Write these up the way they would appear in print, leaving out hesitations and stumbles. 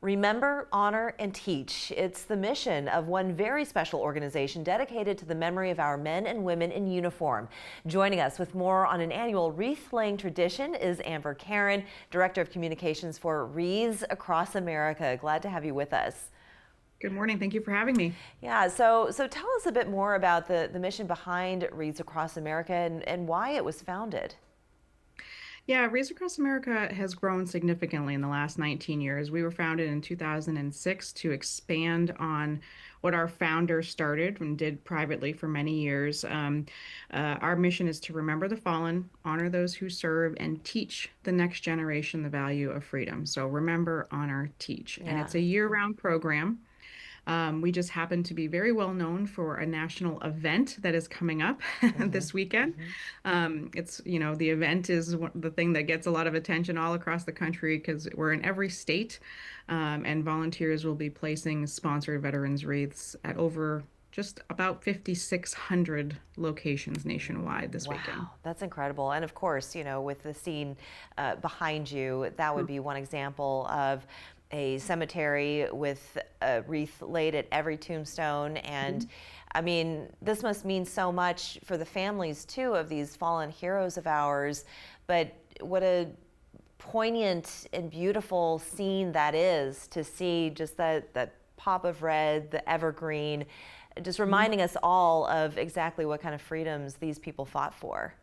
Remember, honor, and teach. It's the mission of one very special organization dedicated to the memory of our men and women in uniform. Joining us with more on an annual wreath-laying tradition is Caron, Director of Communications for Wreaths across America. Glad to have you with us. Good morning. Thank you for having me. Yeah, so tell us a bit more about the mission behind Wreaths across America and why it was founded. Yeah, Wreaths Across America has grown significantly in the last 19 years. We were founded in 2006 to expand on what our founders started and did privately for many years. Our mission is to remember the fallen, honor those who serve, and teach the next generation the value of freedom. So remember, honor, teach. And Yeah. it's a year-round program. We just happen to be very well known for a national event that is coming up Hmm. this weekend. Hmm. The event is the thing that gets a lot of attention all across the country because we're in every state, and volunteers will be placing sponsored veterans wreaths at over just about 5,600 locations nationwide this weekend. Wow, that's incredible. And of course, with the scene behind you, that would Mm. be one example of a cemetery with a wreath laid at every tombstone. And I mean, this must mean so much for the families too of these fallen heroes of ours. But what a poignant and beautiful scene that is to see just that pop of red, the evergreen, just Mhm. reminding us all of exactly what kind of freedoms these people fought for.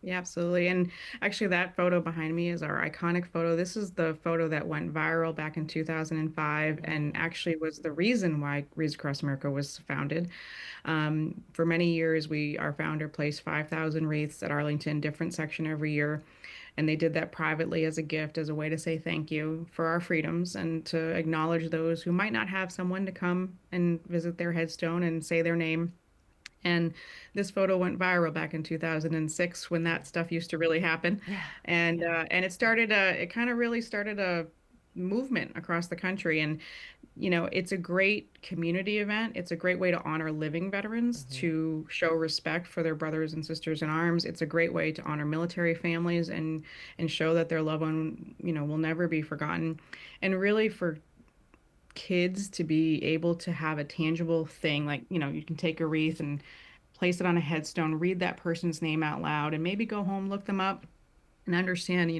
Yeah, absolutely. And actually, that photo behind me is our iconic photo. This is the photo that went viral back in 2005 and actually was the reason why Wreaths Across America was founded. For many years, our founder placed 5,000 wreaths at Arlington, different section every year. And they did that privately as a gift, as a way to say thank you for our freedoms and to acknowledge those who might not have someone to come and visit their headstone and say their name. And this photo went viral back in 2006 when that stuff used to really happen. Yeah. And it kind of really started a movement across the country. And, it's a great community event. It's a great way to honor living veterans, Hmm. to show respect for their brothers and sisters in arms. It's a great way to honor military families and show that their loved one, will never be forgotten. And really for kids to be able to have a tangible thing like you can take a wreath and place it on a headstone, read that person's name out loud, and maybe go home, look them up, and understand,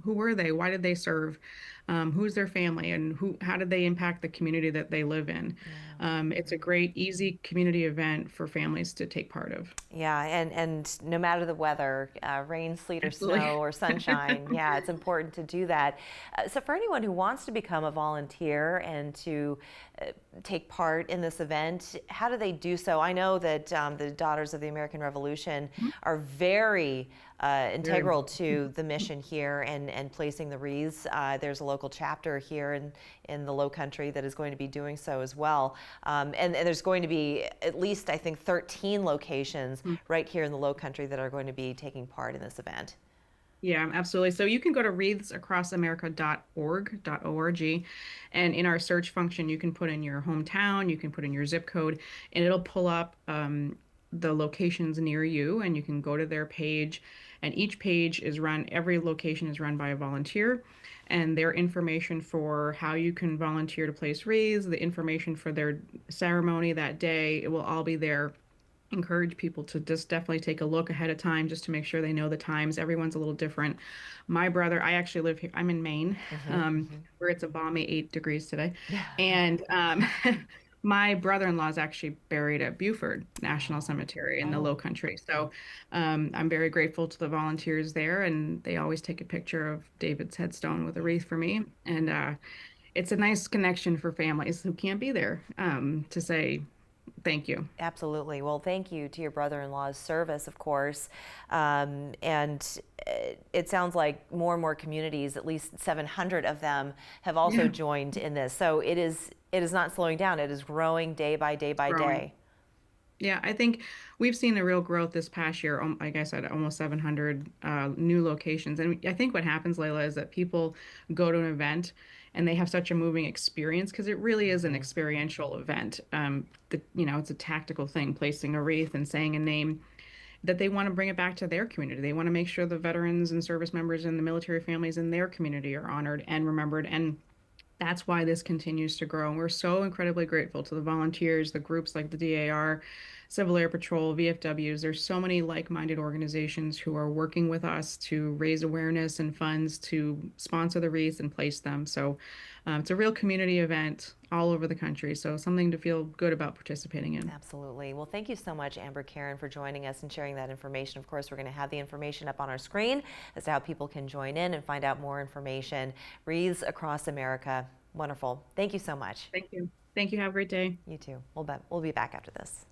who were they, why did they serve, who's their family, and how did they impact the community that they live in. Yeah. It's a great, easy community event for families to take part of. Yeah, and no matter the weather, rain, sleet, or Absolutely. snow, or sunshine, yeah, it's important to do that. So, for anyone who wants to become a volunteer and to take part in this event, how do they do so? I know that the Daughters of the American Revolution are very Very integral involved. to the mission here and placing the wreaths. There's a local chapter here in the Low Country that is going to be doing so as well. And there's going to be at least, I think, 13 locations right here in the Low Country that are going to be taking part in this event. Yeah, absolutely. So you can go to wreathsacrossamerica.org, and in our search function, you can put in your hometown, you can put in your zip code, and it'll pull up the locations near you, and you can go to their page. And each page is run, every location is run by a volunteer, and their information for how you can volunteer to place wreaths, the information for their ceremony that day, it will all be there. Encourage people to just definitely take a look ahead of time just to make sure they know the times. Everyone's a little different. My brother, I actually live here, I'm in Maine, Hmm. Hmm. where it's a balmy 8 degrees today. Yeah. And my brother-in-law is actually buried at Beaufort National Oh. Cemetery in the Low Oh. Country. So I'm very grateful to the volunteers there, and they always take a picture of David's headstone with a wreath for me. And it's a nice connection for families who can't be there, to say thank you. Absolutely. Well, thank you to your brother-in-law's service, of course. And it sounds like more and more communities, at least 700 of them, have also Yeah. joined in this. So it is not slowing down. It is growing day by day by Growing. day. Yeah, I think we've seen a real growth this past year. Like I said, almost 700 new locations. And I think what happens, Layla, is that people go to an event and they have such a moving experience because it really is an Hmm. experiential event. It's a tactical thing, placing a wreath and saying a name that they want to bring it back to their community. They want to make sure the veterans and service members and the military families in their community are honored and remembered. And That's why this continues to grow. And we're so incredibly grateful to the volunteers, the groups like the DAR, Civil Air Patrol, VFWs. There's so many like-minded organizations who are working with us to raise awareness and funds to sponsor the wreaths and place them. So it's a real community event all over the country. So something to feel good about participating in. Absolutely. Well, thank you so much, Amber Caron, for joining us and sharing that information. Of course, we're going to have the information up on our screen as to how people can join in and find out more information. Wreaths Across America. Wonderful. Thank you so much. Thank you. Thank you. Have a great day. You too. We'll be back after this.